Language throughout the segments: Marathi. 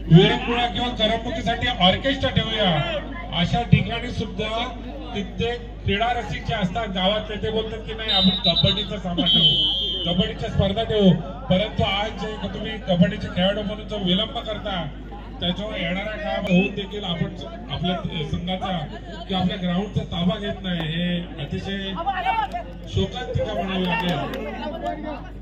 विरंगुळा किंवा करमणुकीसाठी ऑर्केस्ट्रा ठेवूया, अशा ठिकाणी सुद्धा कित्येक क्रीडा रसिक जे असतात गावातले ते बोलतात की नाही आपण कबड्डीचा सामना ठेवू, कबड्डीच्या स्पर्धा ठेवू. परंतु आज जे तुम्ही कबड्डीचे खेळाडू म्हणून जो विलंब करता त्याच्यावर येणाऱ्या काळात होऊन देखील आपण आपल्या संघाचा किंवा आपल्या ग्राउंडचा ताबा घेत नाही, हे अतिशय शोकांतिका म्हणावी लागेल.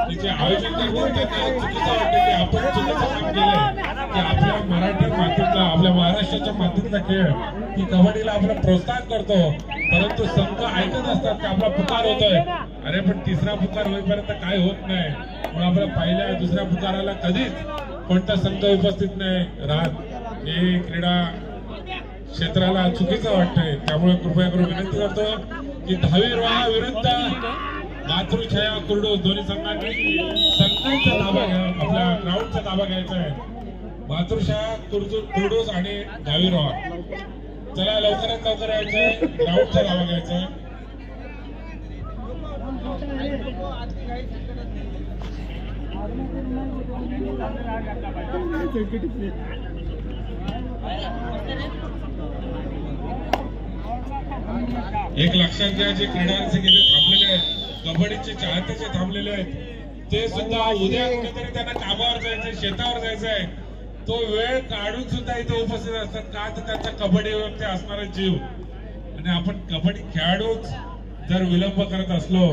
तिचे आयोजन करते त्यांना चुकीचं वाटतं की आपण चुकीचं काम केलंय की आपल्या मराठी मातीतला आपल्या महाराष्ट्राच्या मातीतला खेळ की कबड्डीला आपण प्रोत्साहन करतो, परंतु संघ ऐकत असतात की आपला पुकार होतोय. अरे पण तिसरा पुकार होईपर्यंत काय होत नाही, म्हणून आपल्या पहिल्या दुसऱ्या पुकाराला कधीच कोणता संघ उपस्थित नाही राहत. हे क्रीडा क्षेत्राला चुकीचं वाटतंय. त्यामुळे कृपया करून विनंती करतो की 10वी रोहा विरुद्ध मातृछाया कुर्डूस दोन्ही संघांनी संघांचा ताबा घ्या, आपल्या ग्राउंडचा ताबा घ्यायचा आहे. मातृछाया कुर्डूस आणि 10वी रोहा, चला लवकरात लवकर यायचंय, ग्राउंडचा ताबा घ्यायचा आहे. एक लक्षात घ्या, जे क्रीडा रसिक इथे थांबलेले आहेत, कबड्डीचे चाहते जे थांबलेले आहेत ते सुद्धा उद्या कुठेतरी त्यांना कामावर जायचंय, शेतावर जायचंय, तो वेळ काढून सुद्धा इथे उपस्थित असतात. का तर त्यांचा कबड्डीवरती असणारा जीव. आणि आपण कबड्डी खेळाडूच जर विलंब करत असलो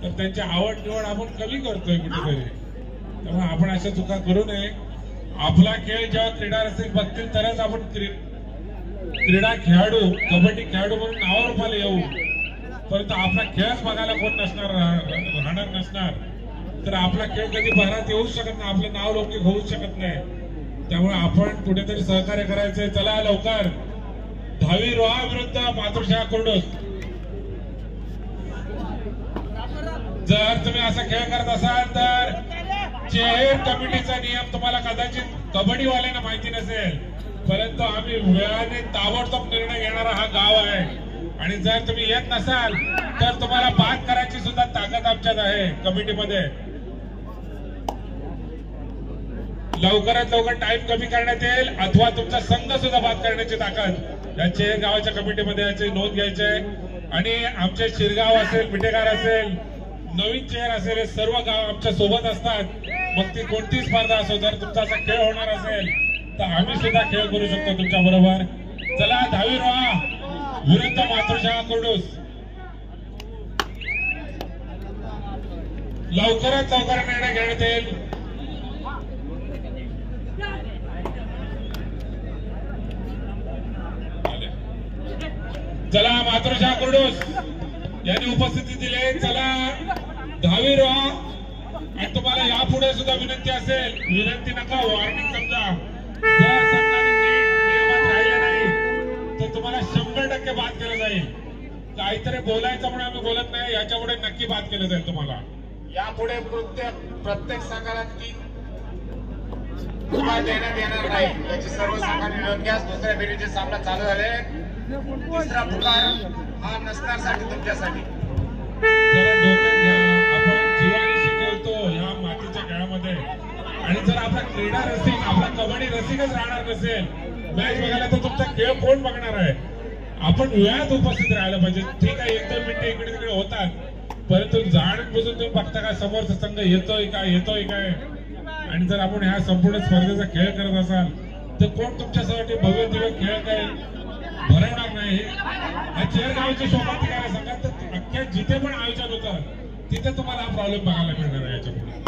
तर त्यांची आवड निवड आपण कमी करतोय कुठेतरी. त्यामुळे आपण अशा चुका करू नये. आपला खेळ जेव्हा क्रीडा रसिक बघतील तरच आपण क्रीडा खेळाडू कबड्डी खेळाडू म्हणून नावारूपाला येऊ. परंतु आपला खेळच बघायला कोण नसणार, राहणार नसणार तर आपला खेळ कधी भरात येऊ शकत नाही, आपलं नाव लौकिक होऊ शकत नाही. त्यामुळे आपण कुठेतरी सहकार्य करायचंय. चला लवकर 10वी रोहा विरुद्ध मातृछाया कुर्डूस. जर तुम्ही असा खेळ करत असाल तर चेअर कमिटीचा नियम तुम्हाला कदाचित कबड्डीवाल्यांना माहिती नसेल, परंतु आम्ही वेळाने ताबडतोब निर्णय घेणारा हा गाव आहे. आणि जर तुम्ही येत नसाल तर तुम्हाला बाद करायची सुद्धा ताकद आमच्यात आहे कमिटीमध्ये. लवकरात लवकर टाइम कमी करण्यात येईल अथवा तुमचा संघ सुद्धा बाद करण्याची ताकद या चेअर गावाच्या कमिटीमध्ये याची नोंद घ्यायची आहे. आणि आमचे शिरगाव असेल, मिठेगार असेल, नवीन चेअर असेल, हे सर्व गाव आमच्या सोबत असतात. मग ती कोणती स्पर्धा असो, जर तुमचा असा खेळ होणार असेल तर आम्ही सुद्धा खेळ करू शकतो तुमच्या बरोबर. चला 10वी रोहा विरुद्ध मातृछाया कुर्डूस. लवकरात लवकर निर्णय घेण्यात येईल. चला मातृछाया कुर्डूस यांनी उपस्थिती दिली. चला 10वी रोहा. आणि तुम्हाला यापुढे सुद्धा विनंती असेल, विनंती नका वॉर्निंग समजा, जर संघाने नियमात राहिलं नाही तर तुम्हाला 100% बाद केलं जाईल. काहीतरी बोलायचं म्हणून आम्ही बोलत नाही, याच्यापुढे नक्की बाद केलं जाईल तुम्हाला. यापुढे प्रत्येक संघाला 3 पुकार देण्यात येणार नाही, याची सर्व संघांनी नोंद घ्या. दुसऱ्या फेरीचे सामना चालू झाले. तिसरा पुकार हा नसण्यासाठी तुमच्यासाठी. जरा डोक्यात घ्या, आपण जीवानिशी खेळतो ह्या मातीच्या खेळामध्ये. आणि जर आपला क्रीडा रसिक, आपला कबड्डी रसिकच राहणार नसेल मॅच बघायला तर तुमचा खेळ कोण बघणार आहे. आपण वेळात उपस्थित राहायला पाहिजे. ठीक आहे, 1-2 मिनिटं इकडे तिकडे होतात, परंतु जाणून बुजून तुम्ही बघता का समोरचा संघ येतोय काय. आणि जर आपण ह्या संपूर्ण स्पर्धेचा खेळ करत असाल तर कोण तुमच्यासाठी भव्य दिव्य खेळ काय भरवणार नाही. हा चेअर गावची शोभा काय सांगा तर अख्ख्या जिथे पण आयोजन होतं तिथे तुम्हाला हा प्रॉब्लेम बघायला मिळणार आहे. याच्यापुढे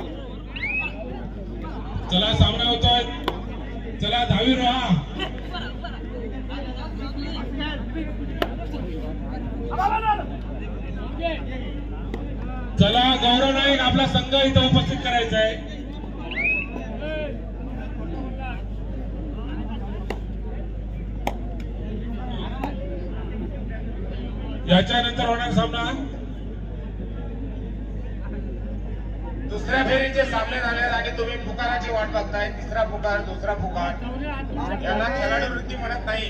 चला सामना होतोय. चला 10वी रोहा. चला गौरव नाईक आपला संघ इथं उपस्थित करायचा आहे. याच्यानंतर होणार सामना. दुसऱ्या फेरीचे सामने झाले आणि तुम्ही पुकाराची वाट बघताय. तिसरा पुकार, दुसरा पुकार, याला खेळाडू वृत्ती म्हणत नाही.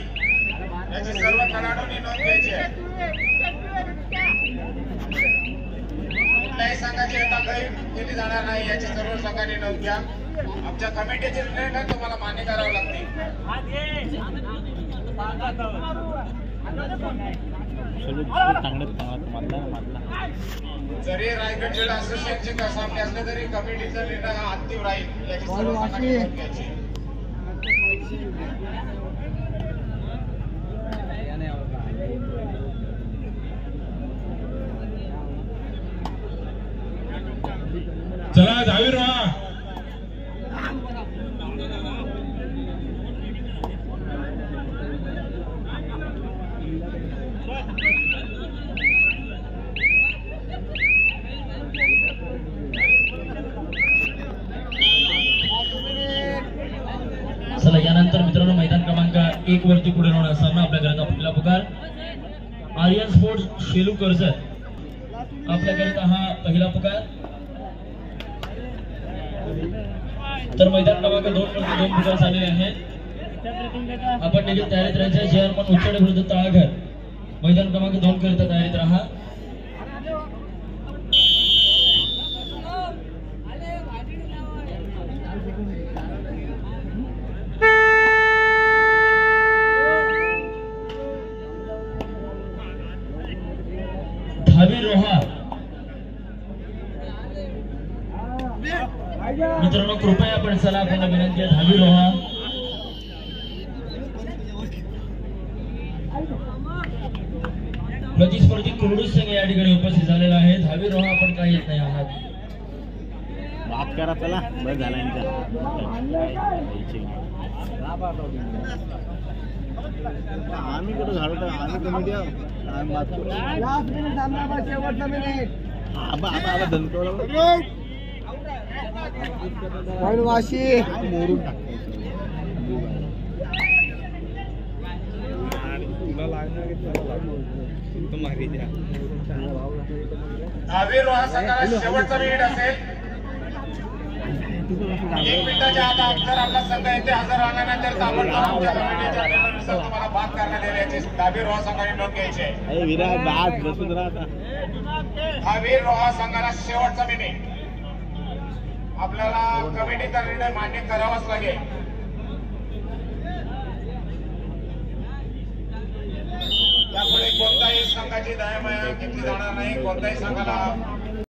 याची सर्व खेळाडूंनी नोंद घ्यायची आहे. कुठल्याही संघाची आता काही केली जाणार नाही, याची सर्व संघांनी नोंद घ्या. आमच्या कमिटीचे निर्णय तुम्हाला मान्य करावे लागतील. जरी रायगड जिल्हा असोसिएशनचे सामने असले तरी कमिटीचा निर्णय हा अंतिम राहील याची सर्व संघांनी नोंद घ्यायची. चला जावीर व्हा. चला यानंतर मित्रांनो मैदान क्रमांक 1 वरती पुढे होणार सामना आपल्याकरता पहिला पुकार आर्यन स्पोर्ट्स शेलू कर्जत आपल्याकरता हा पहिला पुकार. तर मैदान क्रमांक 2 वरती 2 पुकार झालेले आहेत. आपण देखील तयारीत राहायचे. चेअरमन उच्चाडे विरुद्ध तळाघर मैदान क्रमांक 2 करता तयारीत राहा. धावी रोहा मित्रांनो कृपया आपण चला आपण विनंती आहे. धावी रोहा प्रतिस्पर्धी कुरडू संघ या ठिकाणी उपस्थित झालेला आहे. धावी रोहा आपण काही येत नाही आहात. बात करा चला बस झाला आम्ही कुठं झालं तर आम्ही कमिटी वाशी मोरून धावी रोहा संघाला शेवटचा मिनिट असेल. 1 मिनिटाच्या आत जर आपला संघ येथे हजर राहणार तर ताबडतोब आमच्या कमिटीच्या निर्णयानुसार तुम्हाला बाद करण्यात येईल याची धावी रोहा संघाने नोंद घ्यायची आहे. धावी रोहा संघाला शेवटचा मिनिट. आपल्याला कमिटीचा निर्णय मान्य करावाच लागेल. यापुढे कोणताही संघाची दयामाया घेतली जाणार नाही. कोणत्याही संघाला